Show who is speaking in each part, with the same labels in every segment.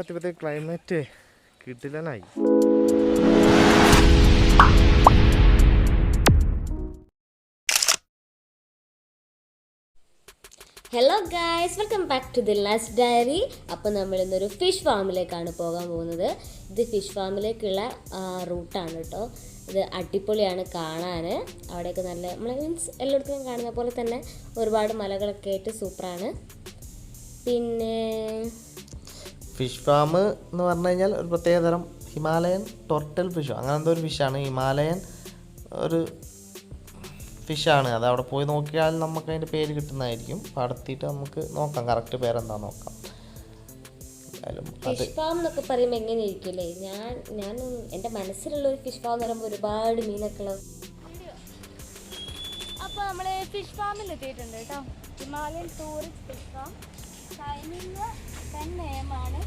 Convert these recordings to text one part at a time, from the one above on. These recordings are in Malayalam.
Speaker 1: ഇപ്പോഴത്തെ ക്ലൈമറ്റ് കിട്ടില്ലനായി.
Speaker 2: Hello guys, welcome back to the last diary. അപ്പോൾ നമ്മളിന്നൊരു ഫിഷ് ഫാമിലേക്കാണ് പോകാൻ പോകുന്നത്. ഇത് ഫിഷ് ഫാമിലേക്കുള്ള റൂട്ടാണ് കേട്ടോ. ഇത് അടിപൊളിയാണ് കാണാൻ. അവിടെയൊക്കെ നല്ല മീൻസ് എല്ലായിടത്തും കാണുന്ന പോലെ തന്നെ ഒരുപാട് മലകളൊക്കെ ആയിട്ട് സൂപ്പറാണ്. പിന്നെ
Speaker 1: ഫിഷ് ഫാം എന്ന് പറഞ്ഞു കഴിഞ്ഞാൽ ഒരു പ്രത്യേകതരം ഹിമാലയൻ ടോർട്ടൽ ഫിഷോ അങ്ങനെ എന്തോ ഒരു ഫിഷാണ്. ഹിമാലയൻ ഒരു ഫിഷാണ്. അത് അവിടെ പോയി നോക്കിയാൽ നമുക്ക് അതിൻ്റെ പേര് കിട്ടുന്നതായിരിക്കും. അടുത്തിട്ട് നമുക്ക് നോക്കാം കറക്റ്റ് പേരെന്താ നോക്കാം.
Speaker 2: ഫിഷ് ഫാം എന്നൊക്കെ പറയുമ്പോൾ എങ്ങനെ ഇരിക്കില്ലേ? ഞാൻ എൻ്റെ മനസ്സിലുള്ള ഒരു ഫിഷ് ഫാം എന്ന് പറയുമ്പോൾ ഒരുപാട് മീനൊക്കെ ഉള്ള.
Speaker 3: അപ്പോൾ നമ്മൾ ഫിഷ് ഫാമിൽ എത്തിയിട്ടുണ്ട് കേട്ടോ. Himalayan tourist fish farm. Timing 10 AM ആണ്.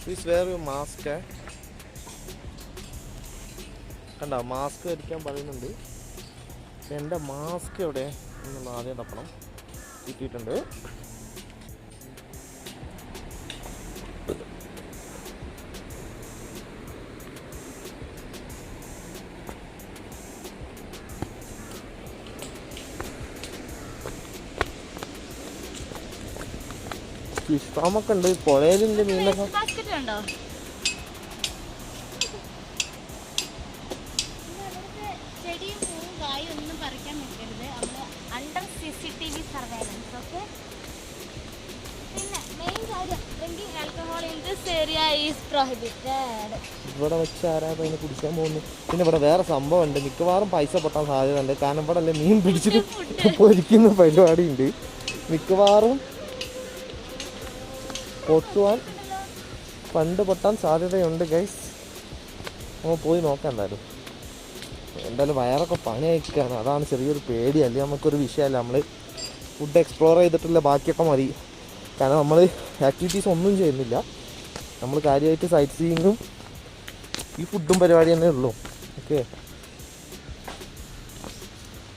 Speaker 1: Please wear your mask. കണ്ടോ, മാസ്ക് ധരിക്കാൻ പറയുന്നുണ്ട്. പക്ഷെ എൻ്റെ മാസ്ക് എവിടെ എന്നുള്ള ആദ്യം തപ്പണം. കിട്ടിയിട്ടുണ്ട്. ഫിഷ് ഫാമൊക്കെ ഉണ്ട്. പുഴയിലിൻ്റെ മീനൊക്കെ
Speaker 3: ഉണ്ടോ? ചെടിയും പൂവും കായും ഒന്നും പറിക്കാൻ നിൽക്കരുത്. നമ്മൾ അണ്ടർ CCTV സർവൈലൻസ്. ഓക്കെ. പിന്നെ മെയിൻ കാര്യം, drinking alcohol in this area is prohibited.
Speaker 1: ഇവിടെ വെച്ച് ആരാ അതിനെ കുടിക്കാൻ പോകുന്നു. പിന്നെ ഇവിടെ വേറെ സംഭവം ഉണ്ട്. മിക്കവാറും പൈസ പൊട്ടാൻ സാധ്യത ഉണ്ട്. കാരണം ഇവിടെ അല്ലേ മീൻ പിടിച്ചിട്ട് പൊരിക്കുന്ന പരിപാടി ഉണ്ട്. മിക്കവാറും പൊട്ടുവാൻ ഫണ്ട് പൊട്ടാൻ സാധ്യതയുണ്ട് ഗൈസ്. നമ്മൾ പോയി നോക്കാം. എന്തായാലും വയറൊക്കെ പണി അയക്കുകയാണ്. അതാണ് ചെറിയൊരു പേടി. അല്ലെങ്കിൽ നമുക്കൊരു വിഷയമല്ല. നമ്മൾ ഫുഡ് എക്സ്പ്ലോർ ചെയ്തിട്ടുള്ള ബാക്കിയൊക്കെ മതി. കാരണം നമ്മൾ ആക്ടിവിറ്റീസ് ഒന്നും ചെയ്യുന്നില്ല. നമ്മൾ കാര്യമായിട്ട് സൈറ്റ് സീയിങ്ങും ഈ ഫുഡും പരിപാടി തന്നെ ഉള്ളൂ. ഓക്കെ.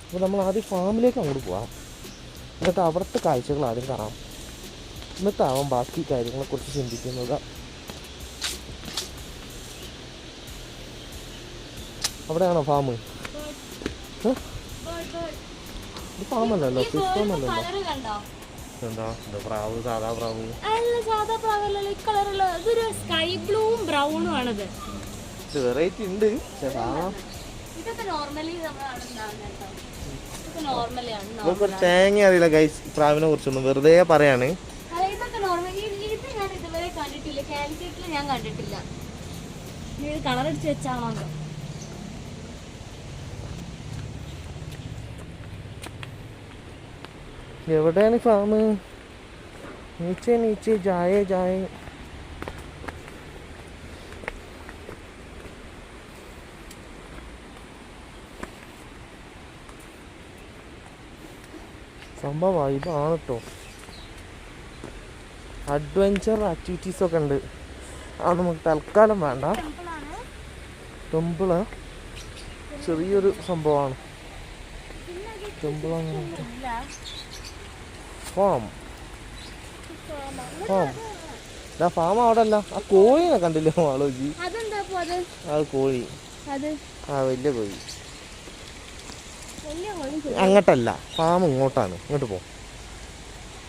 Speaker 1: അപ്പോൾ നമ്മൾ ആദ്യം ഫാമിലേക്ക് അങ്ങോട്ട് പോകാം. എന്നിട്ട് അവിടുത്തെ കാഴ്ചകൾ ആദ്യം കാണാം. എന്നിട്ടാവാം ബാക്കി കാര്യങ്ങളെക്കുറിച്ച് ചിന്തിക്കുന്നത്. അവിടെയാണോ ഫാം? ഇത് ഫാമല്ലല്ലോ, ഫിഷ് ഫാമല്ലല്ലോ. എന്താ പ്രാവ്? സാധാ പ്രാവ്
Speaker 3: അല്ല, സാധാ പ്രാവല്ലല്ലോ. ഈ കളറുള്ള ഇതൊരു സ്കൈ ബ്ലൂവും ബ്രൗണും ആണത്.
Speaker 1: വെറൈറ്റി ഉണ്ട്.
Speaker 3: ഇതൊക്കെ നോർമലി
Speaker 1: തേങ്ങ അറിയില്ല ഗൈസ് പ്രാവിനെ കുറിച്ചൊന്നും, വെറുതെ പറയാണ്.
Speaker 3: ഇതൊക്കെ നോർമലി. ഇത് ഞാൻ ഇതുവരെ കണ്ടിട്ടില്ല. കാലിക്കറ്റിൽ ഞാൻ കണ്ടിട്ടില്ല. ഇത് കളർ അടിച്ച് വെച്ചാണോ?
Speaker 1: എവിടെയാണ് ഫാം? നീച്ചേ നീച്ചേ ജായേ ജായേ. സംഭവം ഇതാണ് കേട്ടോ. അഡ്വഞ്ചർ ആക്ടിവിറ്റീസൊക്കെ ഉണ്ട്. അത് നമുക്ക് തൽക്കാലം വേണ്ട. ടെമ്പിള് ചെറിയൊരു സംഭവമാണ്. ടെമ്പിൾ അങ്ങനെ ഫാം ഫാം അവിടെ അല്ല. ആ കോഴിനെ കണ്ടില്ലേ മാളോജി? അത് കോഴി. ആ വലിയ കോഴി. അങ്ങോട്ടല്ല, ഫാം ഇങ്ങോട്ടാണ്. ഇങ്ങോട്ട് പോ.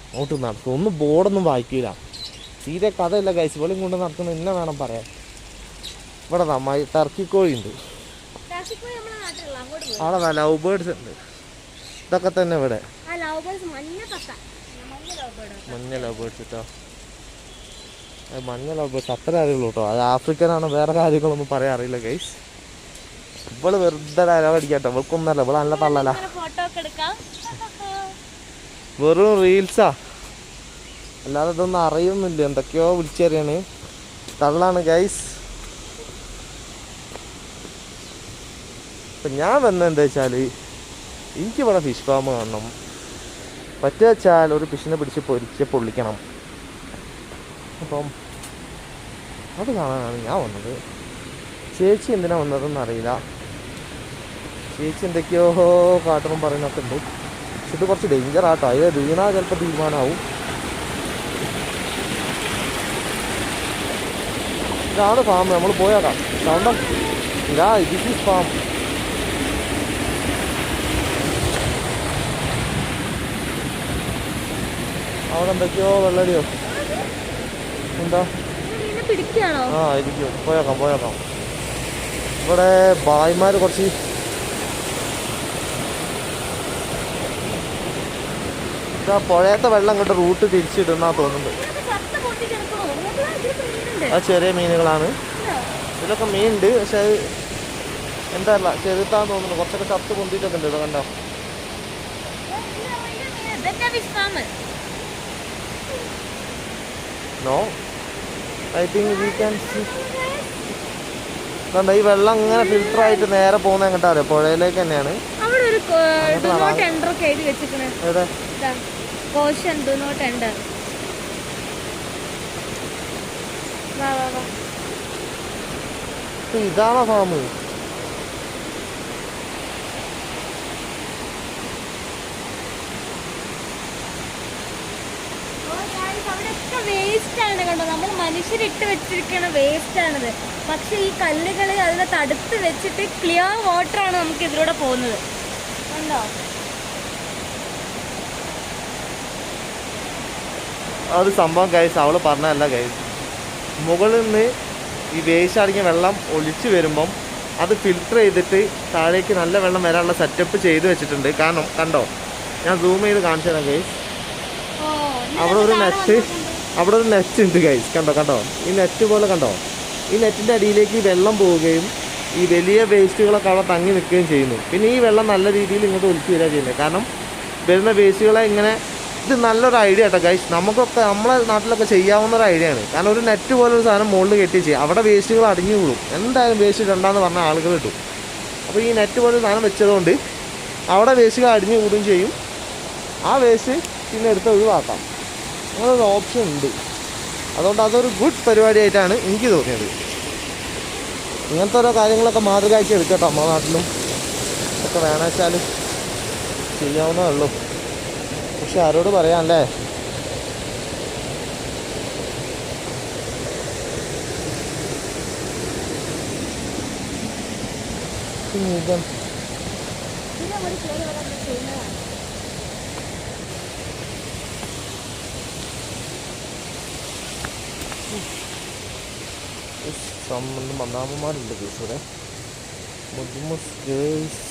Speaker 1: അങ്ങോട്ട് നടക്കും. ഒന്നും ബോർഡൊന്നും വായിക്കില്ല. തീരെ കഥയില്ല ഗൈസ്. വെളിയും കൊണ്ട് നടക്കുന്ന എന്നെ വേണം പറയാൻ. ഇവിടെ നന്നായി ടർക്കി കോഴി ഉണ്ട്. അവിടെ ലവ് ബേർഡ്സ് ഉണ്ട്. ഇതൊക്കെ തന്നെ ഇവിടെ മഞ്ഞ ലവ് ബേർഡ്സ് കേട്ടോ. മഞ്ഞ ലവ് ബേർഡ്സ് അത്ര അറിയുള്ളൂ കേട്ടോ. അത് ആഫ്രിക്കനാണ്. വേറെ കാര്യങ്ങളൊന്നും പറയാൻ അറിയില്ല ഗൈസ്. ഇവള് വെറുതെ അടിക്കാട്ടോ. ഇവൾക്കൊന്നല്ല, ഇവള് നല്ല തള്ളല. വെറും റീൽസാ, അല്ലാതെ ഇതൊന്നും അറിയുന്നില്ല. എന്തൊക്കെയോ വിളിച്ചറിയാണ്. തള്ളാണ് ഗൈസ്. ഇപ്പം ഞാൻ വന്നതെന്താ വെച്ചാൽ എനിക്കിവിടെ ഫിഷ് ഫാം കാണണം. പറ്റുക വെച്ചാൽ ഒരു ഫിഷിനെ പിടിച്ച് പൊള്ളിക്കണം. അപ്പം അത് കാണാനാണ് ഞാൻ വന്നത്. ചേച്ചി എന്തിനാ വന്നതെന്ന് അറിയില്ല. ചേച്ചി എന്തൊക്കെയോ കാട്ടണം പറയുന്നൊക്കെ ഉണ്ട്. പക്ഷെ ഇത് കുറച്ച് ഡേഞ്ചറാട്ടോ. അതിൽ വീണാൽ ചിലപ്പോൾ തീരുമാനമാവും. ഇതാണ് ഫാം. നമ്മൾ പോയേക്കാം. കണ്ടോ, ഇതാ ദിസ് ഈസ് ഫാം. അവിടെ എന്തൊക്കെയോ വെള്ളടിയോ എന്താ?
Speaker 2: പിടിക്കാണോ?
Speaker 1: ആ ഇരിക്കും. പോയേക്കാം. ഇവിടെ ഭായിമാർ കുറച്ച് പുഴയത്തെ വെള്ളം ഇങ്ങോട്ട് റൂട്ട് തിരിച്ചിടുന്നാ തോന്നുന്നത്. അത് ചെറിയ മീനുകളാണ്. ഇതിലൊക്കെ മീനുണ്ട്, പക്ഷെ അത് എന്താ ചെറുതാന്ന് തോന്നുന്നു. കുറച്ചൊക്കെ ചത്ത് പൊന്തിയിട്ടൊക്കെ ഉണ്ട്. ഇത് കണ്ടോ? No, I think we can see. ഈ വെള്ളം ഇങ്ങനെ ഫിൽറ്റർ ആയിട്ട് നേരെ പോകുന്ന എങ്ങോട്ടാ അറിയാം? പുഴയിലേക്ക് തന്നെയാണ്. ഇതാണോ ഫാം?
Speaker 2: വേസ്റ്റ് ആണ് കണ്ടോ, നമ്മൾ മനുഷ്യരിട്ട് വെച്ചിരിക്കണ വേസ്റ്റ് ആണിത്. പക്ഷെ ഈ കല്ലുകൾ അതിനെ തടുത്ത് വെച്ചിട്ട് ക്ലിയർ വാട്ടർ ആണ് നമുക്ക് ഇതിലൂടെ പോകുന്നത്. കണ്ടോ?
Speaker 1: അത് സംഭവം ഗൈസ് അവള് പറഞ്ഞതല്ല ഗൈസ്. മുകളിൽ നിന്ന് ഈ വേസ്റ്റ് അടങ്ങിയ വെള്ളം ഒലിച്ചു വരുമ്പം അത് ഫിൽറ്റർ ചെയ്തിട്ട് താഴേക്ക് നല്ല വെള്ളം വരാനുള്ള സെറ്റപ്പ് ചെയ്ത് വെച്ചിട്ടുണ്ട്. കാരണം കണ്ടോ, ഞാൻ സൂം ചെയ്ത് കാണിച്ചു തരാം ഗൈസ്. അവിടെ ഒരു നെറ്റ് ഉണ്ട് ഗൈസ്. കണ്ടോ ഈ നെറ്റ് പോലെ കണ്ടോ? ഈ നെറ്റിൻ്റെ അടിയിലേക്ക് ഈ വെള്ളം പോവുകയും ഈ വലിയ വേസ്റ്റുകളൊക്കെ അവിടെ തങ്ങി നിൽക്കുകയും ചെയ്യുന്നു. പിന്നെ ഈ വെള്ളം നല്ല രീതിയിൽ ഇങ്ങോട്ട് ഒലിച്ചു വരിക ചെയ്യുന്നത്. കാരണം വരുന്ന വേസ്റ്റുകളെ ഇങ്ങനെ, ഇത് നല്ലൊരു ഐഡിയ കേട്ടോ ഗൈസ്. നമുക്കൊക്കെ നമ്മളെ നാട്ടിലൊക്കെ ചെയ്യാവുന്ന ഒരു ഐഡിയ ആണ്. കാരണം ഒരു നെറ്റ് പോലെ ഒരു സാധനം മുകളിൽ കെട്ടി ചെയ്യുക. അവിടെ വേസ്റ്റുകൾ അടിഞ്ഞു കൂടും. എന്തായാലും വേസ്റ്റ് ഇടണ്ടെന്ന് പറഞ്ഞ ആളുകൾ കിട്ടും. അപ്പോൾ ഈ നെറ്റ് പോലെ ഒരു സാധനം വെച്ചതുകൊണ്ട് അവിടെ വേസ്റ്റുകൾ അടിഞ്ഞു കൂടുകയും ചെയ്യും. ആ വേസ്റ്റ് പിന്നെ എടുത്ത് ഒഴിവാക്കാം. അങ്ങനൊരു ഓപ്ഷൻ ഉണ്ട്. അതുകൊണ്ട് അതൊരു ഗുഡ് പരിപാടിയായിട്ടാണ് എനിക്ക് തോന്നിയത്. ഇങ്ങനത്തെ ഓരോ കാര്യങ്ങളൊക്കെ മാതൃകയാക്കി എടുക്കട്ടോ. നമ്മുടെ നാട്ടിലും ഒക്കെ വേണമെച്ചാൽ ചെയ്യാവുന്നതേ ഉള്ളൂ. പക്ഷെ ആരോട് പറയാമല്ലേ? മന്നാമ്മമാരുണ്ട് കേസ് ഇവിടെ. മുദ്മുസ് ഗേൾസ്.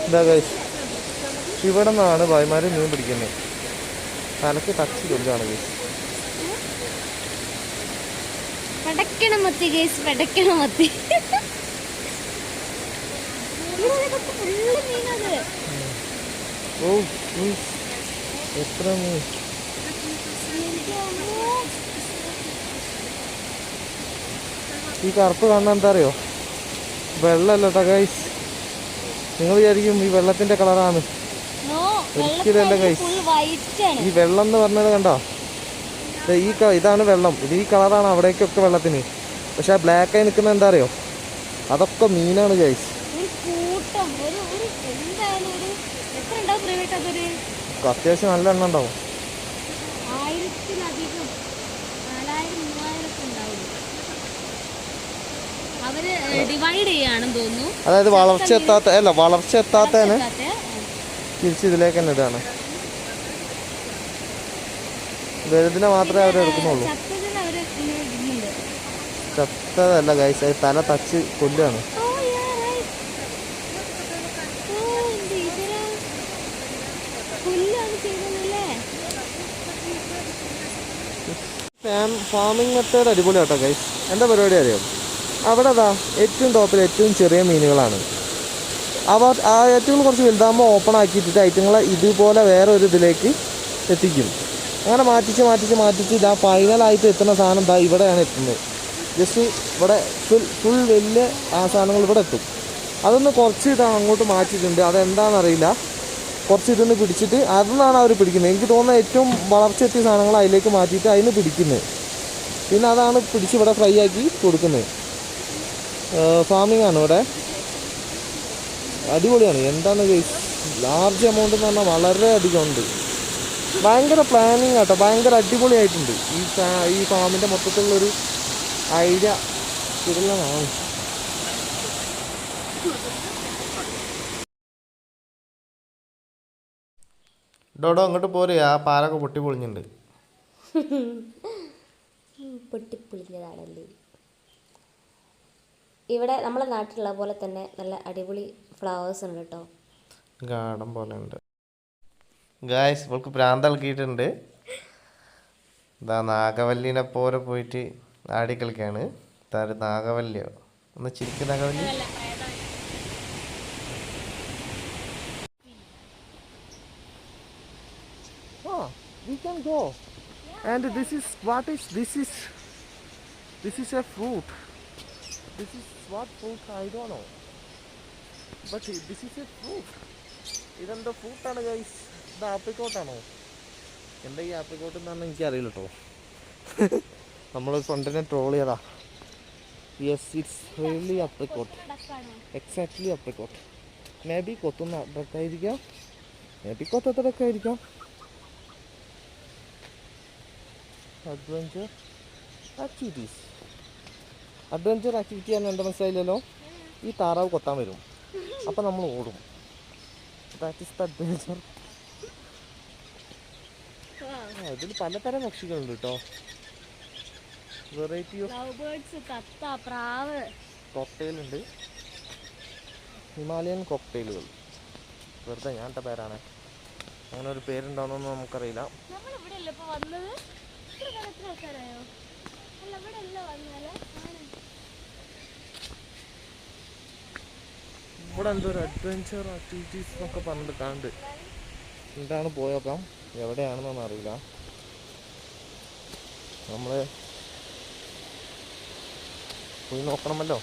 Speaker 1: എന്താ ഗൈസ്, ഇവിടെ നിന്നാണ് ഭായിമാർ മീൻ പിടിക്കുന്നത്. തലക്ക് ടച്ച് കൊല്ലാണ് ഗൈസ്.
Speaker 2: പടക്കണമത്തി ഗൈസ്, പടക്കണമത്തി.
Speaker 1: ഓ എത്ര മീൻ! ഈ കറുപ്പ് കാണാൻ എന്താ അറിയോ? വെള്ളമല്ല കേട്ടോ ഗൈസ്. നിങ്ങൾ വിചാരിക്കും ഈ വെള്ളത്തിന്റെ കളറാണ്. ഒരിക്കലല്ല ഗൈസ്. ഈ വെള്ളം എന്ന് പറഞ്ഞത് കണ്ടോ? ഇതാണ് വെള്ളം. ഇത് ഈ കളറാണ് അവിടേക്കൊക്കെ വെള്ളത്തിന്. പക്ഷെ ആ ബ്ലാക്കായി നിൽക്കുന്ന എന്താ അറിയോ? അതൊക്കെ മീനാണ് ഗൈസ്. അത്യാവശ്യം നല്ല എണ്ണം ഉണ്ടാവും. അതായത് വളർച്ച എത്താത്തതിന് തിരിച്ച് ഇതിലേക്ക് തന്നെ ഇതാണ്. വലുതിനെ മാത്രമേ അവർ എടുക്കുന്നുള്ളൂ. ചത്തതല്ല ഗൈസ്, അത് തല തച്ച് കൊല്ലുകയാണ്. ഫാമിംഗ് മെത്തേഡ് അടിപൊളി കേട്ടോ ഗൈസ്. എന്താ പരിപാടി അറിയാം? അവിടെ ഏറ്റവും ടോപ്പിൽ ഏറ്റവും ചെറിയ മീനുകളാണ്. ആ ഏറ്റവും കുറച്ച് വലുതാകുമ്പോൾ ഓപ്പൺ ആക്കിയിട്ടിട്ട് ഐറ്റങ്ങളെ ഇതുപോലെ വേറെ ഒരു ഇതിലേക്ക് എത്തിക്കും. അങ്ങനെ മാറ്റിച്ച് ഇതാ ഫൈനലായിട്ട് എത്തുന്ന സാധനം ഇതാ ഇവിടെയാണ് എത്തുന്നത്. ജസ്റ്റ് ഇവിടെ ഫുൾ വലിയ ആ സാധനങ്ങൾ ഇവിടെ എത്തും. അതൊന്ന് കുറച്ച് ഇതാ അങ്ങോട്ട് മാറ്റിയിട്ടുണ്ട്. അതെന്താണെന്നറിയില്ല. കുറച്ച് ഇതൊന്ന് പിടിച്ചിട്ട് അതിൽ നിന്നാണ് അവർ പിടിക്കുന്നത്. എനിക്ക് തോന്നുന്നത് ഏറ്റവും വളർച്ച എത്തിയ സാധനങ്ങൾ അതിലേക്ക് മാറ്റിയിട്ട് അതിന് പിടിക്കുന്നത്. പിന്നെ അതാണ് പിടിച്ച് ഇവിടെ ഫ്രൈ ആക്കി കൊടുക്കുന്നത്. ഫാമിംഗ് ആണ് ഇവിടെ. അടിപൊളിയാണ്. എന്താണ് ഗൈസ്, ലാർജ് എമൗണ്ട് എന്ന് പറഞ്ഞാൽ വളരെ അധികം ഉണ്ട്. ഭയങ്കര പ്ലാനിങ് ആട്ടോ, ഭയങ്കര അടിപൊളിയായിട്ടുണ്ട്. ഈ ഫാമിൻ്റെ മൊത്തത്തിലുള്ളൊരു ഐഡിയ കിടലനാണ്. ഡോഡോ അങ്ങോട്ട് പോരെ, ആ പാലൊക്കെ പൊട്ടി പൊളിഞ്ഞിട്ടുണ്ട്.
Speaker 2: പൊട്ടിപ്പൊളിഞ്ഞതാണല്ലേ. ഇവിടെ നമ്മളെ നാട്ടിലുള്ള പോലെ തന്നെ നല്ല അടിപൊളി ഫ്ലവേഴ്സ് ഉണ്ട് കേട്ടോ.
Speaker 1: ഗാർഡൻ പോലെ ഉണ്ട്. ഗായ്സ് ഇവൾക്ക് ഭ്രാന്ത് ഇളക്കിയിട്ടുണ്ട്. ഇതാ നാഗവല്ലിനെ പോലെ പോയിട്ട് ആടി കളിക്കാണ്. ഇതാ ഒരു നാഗവല്ലിയോ, ഒന്ന് ചിരിക്കും Nagavalli. We can go. And this is what is this is a fruit. This is what fruit I don't know. But this is a fruit. ഇതെന്താ ഫ്രൂട്ടാണ് ഗൈസ്? ഇത് ആപ്രിക്കോട്ടാണോ? എന്താ ഈ ആപ്രിക്കോട്ട് എന്നാണ് എനിക്കറിയില്ല കേട്ടോ. നമ്മൾ ഫ്രണ്ടിനെ ട്രോൾ ചെയ്താ. Yes, it's really apricot. Exactly apricot. Maybe കൊത്തുന്ന അടക്കായിരിക്കാം, മേ ബി കൊത്തത്തടക്കായിരിക്കാം. Adventure activities. അഡ്വഞ്ചർ ആക്ടിവിറ്റി ആണ് എൻ്റെ മനസ്സിലായില്ലല്ലോ. ഈ താറാവ് കൊത്താൻ വരും, അപ്പം നമ്മൾ ഓടും. That is the adventure. ഇതിൽ പലതരം പക്ഷികളുണ്ട് കേട്ടോ. വെറൈറ്റി ഓഫ് കോക്ടെയിലുണ്ട്. ഹിമാലയൻ കോക്ടെയിലുകൾ. വെറുതെ ഞാൻ എൻ്റെ പേരാണ്, അങ്ങനെ ഒരു പേരുണ്ടോയെന്നൊന്നും നമുക്കറിയില്ല. ഇവിടെ എന്തോ ഒരു അഡ്വഞ്ചർ ആക്ടിവിറ്റീസ് എന്നൊക്കെ പറഞ്ഞിട്ട് കണ്ട്. എന്താണ് പോയേക്കാം, എവിടെയാണെന്നൊന്നും അറിയില്ല. നമ്മൾ പോയി നോക്കണമല്ലോ.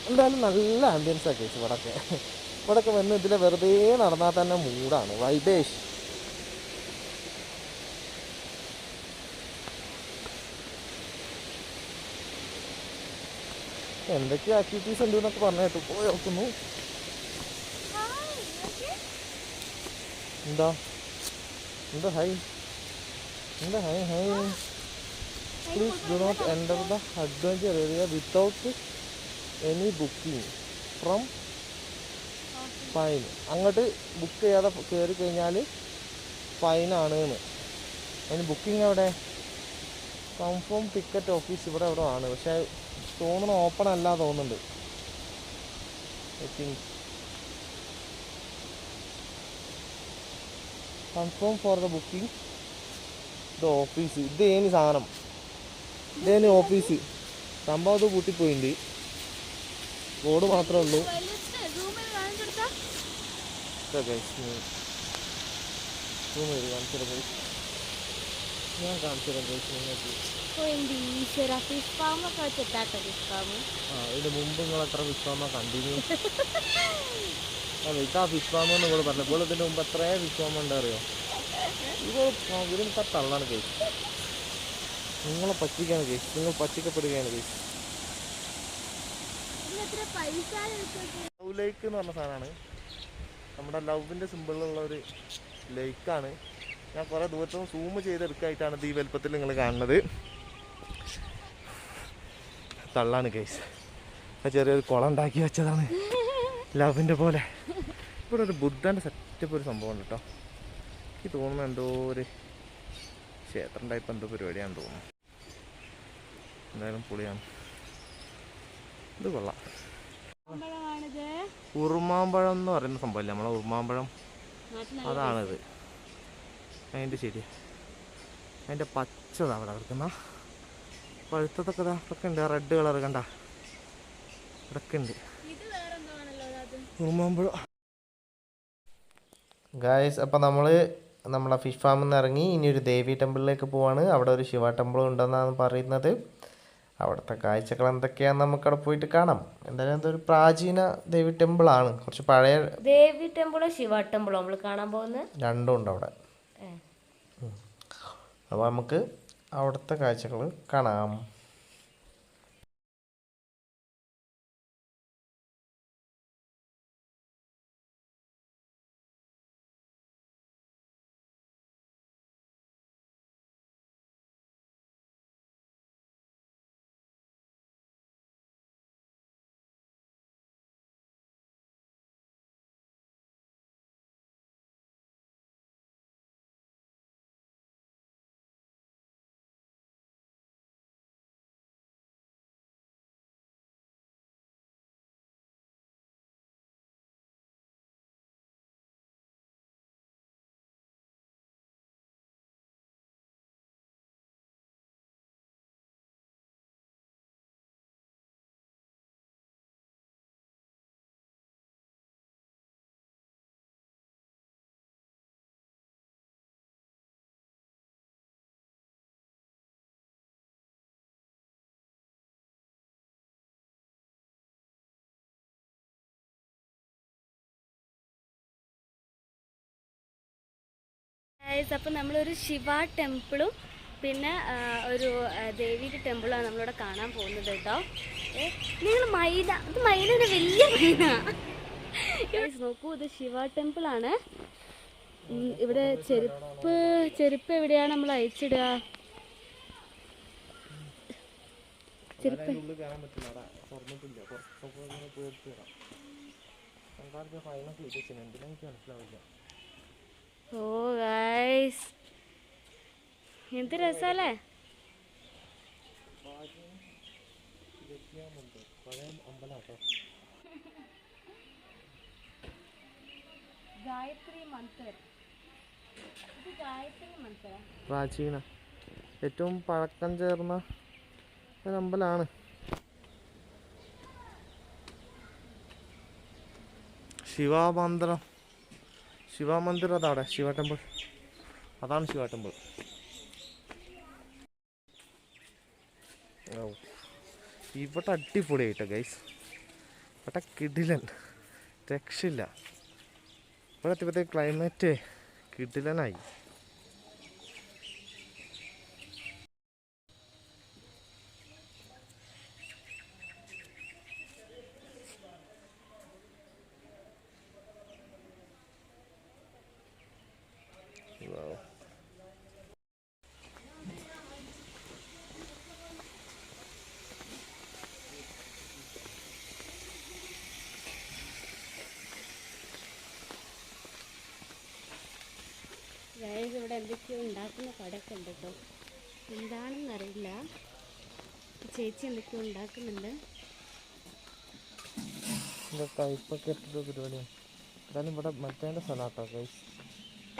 Speaker 1: എന്തായാലും നല്ല ആംബിയൻസ് ആക്കി ഇവിടൊക്കെ വന്ന് ഇതിൽ വെറുതെ നടന്നാൽ തന്നെ മൂടാണ്, വൈബേഷ്. എന്തൊക്കെ ആക്ടിവിറ്റീസ് ഉണ്ട് എന്നൊക്കെ പറഞ്ഞിട്ട് പോയി നോക്കുന്നു. എന്താ എന്താ ഹൈ എന്താ hi hi please do not enter the adventure area without any booking from fine. അങ്ങോട്ട് ബുക്ക് ചെയ്യാതെ കയറി കഴിഞ്ഞാൽ ഫൈനാണ് എന്ന്. അതിന് ബുക്കിംഗ് എവിടെ? കൺഫേം ടിക്കറ്റ് ഓഫീസ് ഇവിടെ എവിടെ ആണ്. പക്ഷേ തോന്നുന്നു ഓപ്പൺ അല്ല തോന്നുന്നുണ്ട്. I think confirm for the booking ഇത് ഓഫീസ്. ഇതേനി സാധനം, ഇതേനി ഓഫീസ്. സംഭവം അത് കൂട്ടിപ്പോയിട്ടുണ്ട്. ബോർഡ് മാത്രമേ ഉള്ളൂ. ഞാൻ കാണിച്ചു തരാം നിങ്ങൾക്ക്. ഇതിന് മുമ്പ് നിങ്ങൾ എത്ര ഫിഷ് ഫാമ കണ്ടിന്യൂ? ഇതാ ഫിഷ് ഫാം എന്ന് നിങ്ങൾ പറഞ്ഞു. ഇപ്പോൾ ഇതിന് മുമ്പ് എത്ര ഫിഷ് ഫാം ഉണ്ട് അറിയോ? ഇതിനൊക്കെ തള്ളാണ് കേസ്. നിങ്ങളെ പറ്റിക്കാണ് കേസ്, നിങ്ങൾ പറ്റിക്കപ്പെടുകയാണ് കേസ്. ലവ് ലേക്ക് എന്ന് പറഞ്ഞ സാധനമാണ്. നമ്മുടെ ലവിൻ്റെ സിമ്പിളുള്ള ഒരു ലേക്കാണ്. ഞാൻ കുറേ ദൂരത്തുനിന്ന് സൂം ചെയ്തെടുക്കായിട്ടാണ് ഈ വലുപ്പത്തിൽ നിങ്ങൾ കാണുന്നത്. തള്ളാണ് കേസ്. ചെറിയൊരു കുളം ഉണ്ടാക്കി വെച്ചതാണ് ലവിൻ്റെ പോലെ. ഇവിടെ ഒരു ബുദ്ധൻ്റെ സെറ്റപ്പ് ഒരു സംഭവം ഉണ്ട് കേട്ടോ. എനിക്ക് തോന്നുന്നു എന്തോ ഒരു ക്ഷേത്രം ടൈപ്പ് എന്തോ പരിപാടിയാണെന്ന് തോന്നുന്നു. എന്തായാലും പൊളിയാണ്. ഇത് കൊള്ളാം. ഉറുമാമ്പഴം എന്ന് പറയുന്ന സംഭവമില്ല, നമ്മളെ ഉറുമാമ്പഴം അതാണിത്. അതിൻ്റെ ശരി, അതിൻ്റെ പച്ചതാണ് അവിടെ കിടക്കുന്ന. പഴുത്തതൊക്കെ ഇതൊക്കെ ഉണ്ട്. റെഡ് കളർ കണ്ട ഇതൊക്കെ ഉണ്ട്. ഉറുമാമ്പഴം ഗായ്സ്. അപ്പം നമ്മളെ ഫിഷ് ഫാമിൽ നിന്ന് ഇറങ്ങി ഇനി ഒരു ദേവി ടെമ്പിളിലേക്ക് പോവാണ്. അവിടെ ഒരു ശിവ ടെമ്പിളും ഉണ്ടെന്നാണ് പറയുന്നത്. അവിടുത്തെ കാഴ്ചകൾ എന്തൊക്കെയാണെന്ന് നമുക്കവിടെ പോയിട്ട് കാണാം. എന്തായാലും എന്തൊരു പ്രാചീന ദേവി ടെമ്പിളാണ്, കുറച്ച് പഴയ
Speaker 2: ദേവി ടെമ്പിളോ ശിവ ടെമ്പിളോ നമ്മൾ കാണാൻ പോകുന്നത്.
Speaker 1: രണ്ടും ഉണ്ട് അവിടെ. അപ്പോൾ നമുക്ക് അവിടുത്തെ കാഴ്ചകൾ കാണാം.
Speaker 2: അപ്പം നമ്മളൊരു ശിവ ടെമ്പിളും പിന്നെ ഒരു ദേവിയുടെ ടെമ്പിളാണ് നമ്മളിവിടെ കാണാൻ പോകുന്നത് കേട്ടോ. നിങ്ങൾ മൈന, ഇത് മൈനയുടെ വലിയ മൈന നോക്കൂ, ഇത് ശിവ ടെമ്പിളാണ്. ഇവിടെ ചെരുപ്പ് എവിടെയാണ് നമ്മൾ അയച്ചിടുക? ചെരുപ്പ് ഓ ഗൈസ്, എന്ത് രസല്ലേ. ഗായത്രി മന്ദിർ, ഇത് ഗായത്രി മന്ദിർ
Speaker 1: പ്രാചീന ഏറ്റവും പഴക്കം ചേർന്ന ഒരു അമ്പലമാണ്. ശിവമന്ദിർ അതാണ് ശിവ ടെമ്പിൾ, അതാണ് ശിവ ടെമ്പിൾ. ഇവിടെ അടിപൊളിയായിട്ടോ ഗൈസ്, ഇവിടെ കിടിലൻ, രക്ഷയില്ല. ഇവിടെ എത്തിയപ്പോഴത്തെ ക്ലൈമറ്റ് കിടിലനായി.
Speaker 2: ഗൈസ്, ഇവിടെ എന്തൊക്കെയോ ഉണ്ടാക്കുന്ന കടയൊക്കെ ഉണ്ട് കേട്ടോ. എന്താണെന്നറിയില്ല, ചേച്ചി എന്തൊക്കെയോ ഉണ്ടാക്കുന്നുണ്ട്.
Speaker 1: കയ്പൊക്കെ ഇട്ടിട്ട് പരിപാടിയാണ്. എന്തായാലും ഇവിടെ മറ്റേൻ്റെ സ്ഥലമാട്ടോ ഗൈസ്.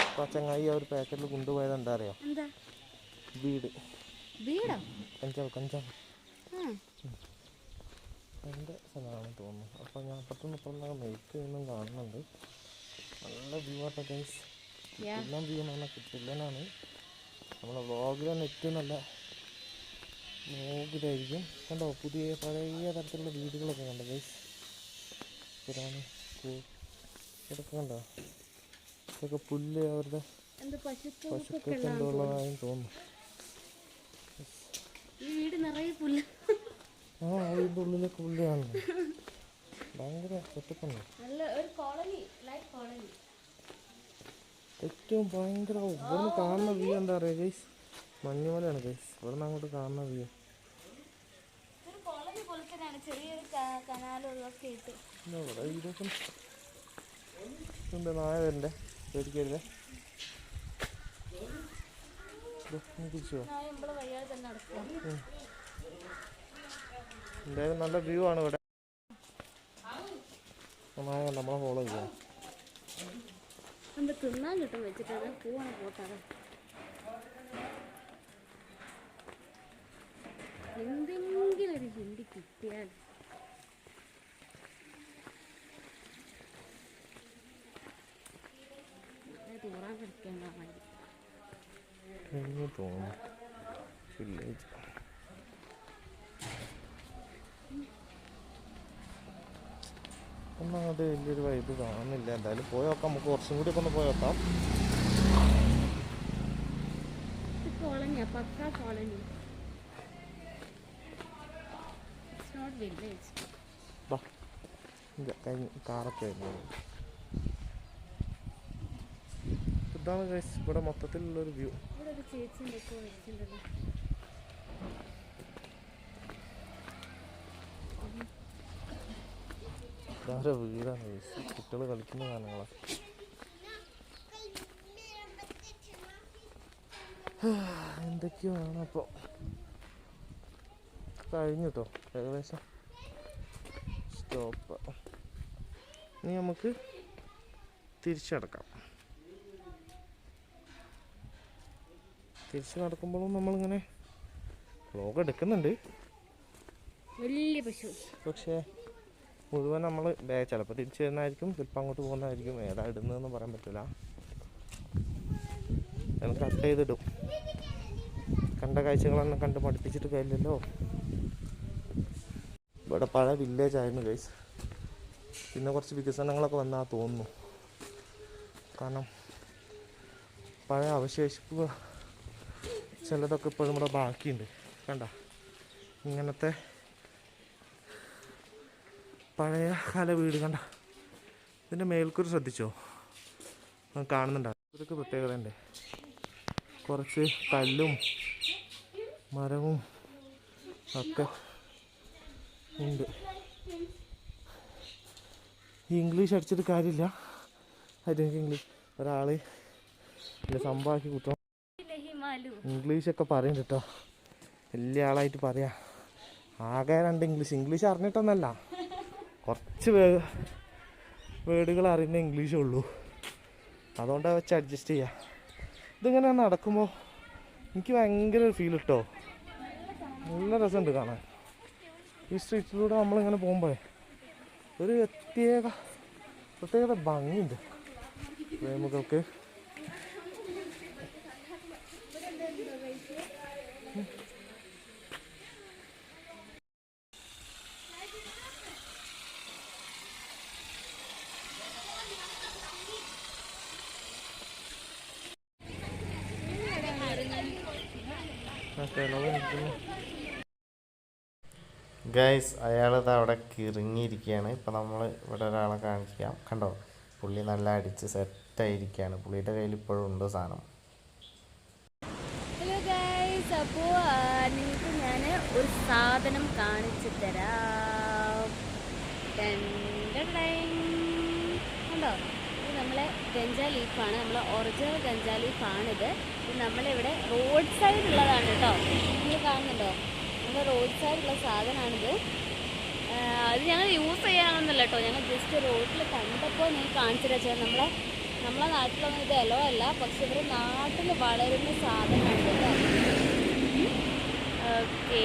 Speaker 1: അപ്പോൾ ചങ്ങായി ആ ഒരു പാക്കറ്റിൽ കൊണ്ടുപോയത് എന്താ അറിയാം?
Speaker 2: എന്താ?
Speaker 1: വീടോ? കഞ്ചാവ് എൻ്റെ സ്ഥലമാണെന്ന് തോന്നുന്നു. അപ്പോൾ ഞാൻ പെട്ടെന്ന് ഇപ്പം മെയ്ക്ക് ഒന്നും കാണുന്നുണ്ട്. നല്ല വ്യൂ ആട്ടോ ഗൈസ്. എല്ലാം വ്യൂ എന്ന് പറഞ്ഞാൽ കിട്ടില്ലനാണ്. നമ്മളെ വ്ളോഗിൽ തന്നെ ഏറ്റവും നല്ല വ്ളോഗിലായിരിക്കും. കണ്ടോ, പഴയ തരത്തിലുള്ള വീടുകളൊക്കെ കണ്ടോ ഗൈസ്. ഇതൊക്കെ കണ്ടോ, ഇതൊക്കെ പുല്ല് അവരുടെ പശുക്കൊക്കെ ഉള്ളതായും തോന്നുന്നു. ആ വീടിൻ്റെ ഉള്ളിലൊക്കെ പുല്ല് കാണുന്നു. ഭയങ്കര സെറ്റപ്പാണ്. ഏറ്റവും ഭയങ്കര ഇവിടുന്ന് കാണുന്ന വ്യൂ എന്താ പറയുക ഗൈസ്, മഞ്ഞുമലയാണ് ഗൈസ്. ഇവിടുന്ന് അങ്ങോട്ട് കാണുന്ന വ്യൂ ഇവിടെ ഇതൊക്കെ നായ വരണ്ടേ, പേടിക്കരുതേ. തിരിച്ചു എന്തായാലും നല്ല വ്യൂ ആണ് ഇവിടെ. നായ നമ്മളെ ഫോളോ ചെയ്യാം.
Speaker 2: തിന്നാൻ കിട്ടും വെച്ചിട്ട് പൂവാണ് പോട്ടാതെ. എന്തെങ്കിലും ഒരു ഹിന്ദി കിട്ടിയാൽ തൂറാൻ പഠിക്കേണ്ട
Speaker 1: തോന്നുന്നു. വില്ലേജ് ഒന്നാമത് വലിയൊരു വൈബ് കാണുന്നില്ല. എന്തായാലും പോയി നോക്കാം, നമുക്ക് കുറച്ചും കൂടി ഒക്കെ ഒന്ന് പോയി നോക്കാം.
Speaker 2: കോളനിയാ
Speaker 3: pucca colony. It's not village.
Speaker 1: കാറൊക്കെ ഇതാണ് ഗൈസ് ഇവിടെ മൊത്തത്തിലുള്ളൊരു വ്യൂ.
Speaker 3: ഇവിടെ ഒരു ചേച്ചിൻ്റെ ഒക്കെ വെച്ചിട്ടുണ്ടല്ലോ.
Speaker 1: ഇതാരെ വീടാണ് ഗൈസ്, കുട്ടികൾ കളിക്കുന്ന സാധനങ്ങളാണ്. എന്തൊക്കെയോ ആണ്. അപ്പോൾ കഴിഞ്ഞു കേട്ടോ ഏകദേശം സ്റ്റോപ്പ്. ഇനി നമുക്ക് തിരിച്ചടക്കാം. തിരിച്ച് നടക്കുമ്പോഴും നമ്മളിങ്ങനെ വ്ലോഗ് എടുക്കുന്നുണ്ട്,
Speaker 3: വലിയ പശു.
Speaker 1: പക്ഷേ മുഴുവൻ നമ്മൾ ചിലപ്പോൾ തിരിച്ചു വരുന്നതായിരിക്കും, ചിലപ്പോൾ അങ്ങോട്ട് പോകുന്നതായിരിക്കും. ഏതാ ഇടുന്നതെന്ന് പറയാൻ പറ്റില്ല. ഞാൻ കട്ട് ചെയ്തിടും. കണ്ട കാഴ്ചകളൊന്നും കണ്ട് പഠിപ്പിച്ചിട്ട് കാര്യമില്ലല്ലോ. ഇവിടെ പഴയ വില്ലേജ് ആയിരുന്നു ഗൈസ്. പിന്നെ കുറച്ച് വികസനങ്ങളൊക്കെ വന്നാൽ തോന്നുന്നു. കാരണം പഴയ അവശേഷിപ്പുകൾ ചിലതൊക്കെ ഇപ്പോഴും ഇവിടെ ബാക്കിയുണ്ട്. കണ്ട ഇങ്ങനത്തെ പഴയ കാല വീട് കണ്ട. ഇതിൻ്റെ മേൽക്കൂര ശ്രദ്ധിച്ചോ, കാണുന്നുണ്ടാവും. ഇതൊക്കെ പ്രത്യേകത ഉണ്ട്. കുറച്ച് കല്ലും മരവും ഒക്കെ ഉണ്ട്. ഇംഗ്ലീഷ് അടിച്ചിട്ട് കാര്യമില്ല. അതിന് ഇംഗ്ലീഷ് ഒരാൾ സംഭവമാക്കി കൂട്ടണം. ഇംഗ്ലീഷൊക്കെ പറയും കേട്ടോ, വലിയ ആളായിട്ട് പറയാം. ആകെ 2 ഇംഗ്ലീഷ് അറിഞ്ഞിട്ടൊന്നല്ല, കുറച്ച് വേർഡുകൾ അറിയുന്ന ഇംഗ്ലീഷേ ഉള്ളൂ. അതുകൊണ്ടാണ് വെച്ച് അഡ്ജസ്റ്റ് ചെയ്യുക. ഇതിങ്ങനെ നടക്കുമ്പോൾ എനിക്ക് ഭയങ്കര ഒരു ഫീൽ കിട്ടോ, നല്ല രസമുണ്ട് കാണാൻ. ഈ സ്ട്രീറ്റിലൂടെ നമ്മളിങ്ങനെ പോകുമ്പോൾ ഒരു പ്രത്യേക ഭംഗിയുണ്ട് പ്രേമികൾക്ക്.
Speaker 4: ഗൈസ് അയാളിത് അവിടെ കിറങ്ങിയിരിക്കുകയാണ്. ഇപ്പം നമ്മൾ ഇവിടെ ഒരാളെ കാണിക്കാം. കണ്ടോ, പുള്ളി നല്ല അടിച്ച് സെറ്റായിരിക്കുകയാണ്. പുള്ളിയുടെ കയ്യിൽ ഇപ്പോഴും ഉണ്ട് സാധനം.
Speaker 3: ഹലോ ഗൈസ്, അപ്പോൾ നിങ്ങൾക്ക് ഞാൻ ഒരു സാധനം കാണിച്ചു തരാം. കണ്ടോ, ഇത് നമ്മളെ ഗഞ്ചാ ലീഫാണ്, നമ്മളെ ഒറിജിനൽ ഗഞ്ചാ ലീഫാണിത്. ഇത് നമ്മളിവിടെ റോഡ് സൈഡിലുള്ളതാണ് കേട്ടോ. നിങ്ങൾ കാണുന്നുണ്ടോ, നമ്മുടെ റോഡ് സൈഡിലുള്ള സാധനമാണിത്. അത് ഞങ്ങൾ യൂസ് ചെയ്യാനൊന്നുമല്ല കേട്ടോ, ഞങ്ങൾ ജസ്റ്റ് റോഡിൽ കണ്ടപ്പോൾ ഞാൻ കാണിച്ചു വെച്ചാൽ നമ്മളെ നാട്ടിലൊന്നും ഇത് എലോ അല്ല, പക്ഷെ ഇവർ നാട്ടിൽ വളരുന്ന സാധനമാണ് കേട്ടോ. Okay,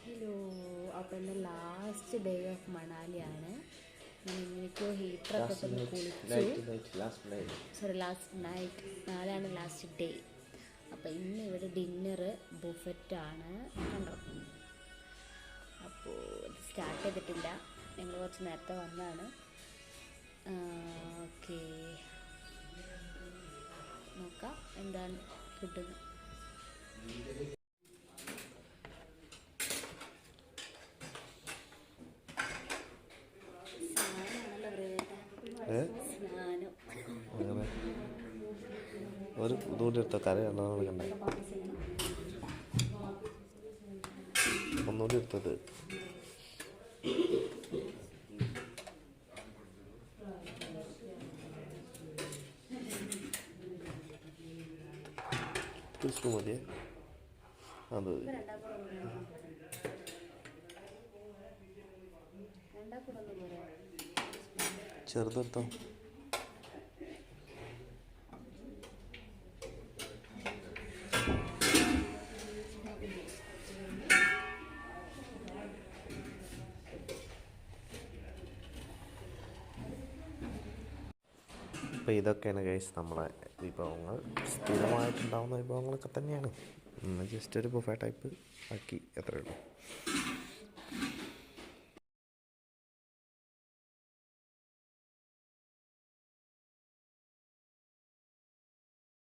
Speaker 3: hello. അപ്പോൾ ഇന്ന് ലാസ്റ്റ് ഡേ ഓഫ് മണാലിയാണ്. ഞാൻ ഇങ്ങനെയൊക്കെയോ ഹീറ്ററൊക്കെ തന്നെ കുളിച്ചു. ലാസ്റ്റ് നൈറ്റ്, നാളെയാണ് ലാസ്റ്റ് ഡേ. അപ്പോൾ ഇന്ന് ഇവിടെ ഡിന്നറ് ബുഫറ്റാണ് കണ്ടോ. അപ്പോൾ സ്റ്റാർട്ട് ചെയ്തിട്ടില്ല, ഞങ്ങൾ കുറച്ച് നേരത്തെ വന്നതാണ്. ഓക്കെ, നോക്കാം എന്താണ് ഫുഡ്.
Speaker 1: അങ്ങനെ ഒരു ഇതുകൊണ്ട് എടുത്ത കരയാണ് കണ്ടേ, ഒന്നുകൂടി എടുത്തത്. സ്പൂൺ മതിയേ, അത് മതി. ചെറുതെടുത്തോ. അപ്പോൾ ഇതൊക്കെയാണ് ഗൈസ് നമ്മളെ വിഭവങ്ങൾ. സ്ഥിരമായിട്ടുണ്ടാകുന്ന വിഭവങ്ങളൊക്കെ തന്നെയാണ്. ജസ്റ്റ് ഒരു ബുഫേ ടൈപ്പ് ആക്കി, അത്രയേ ഉള്ളൂ.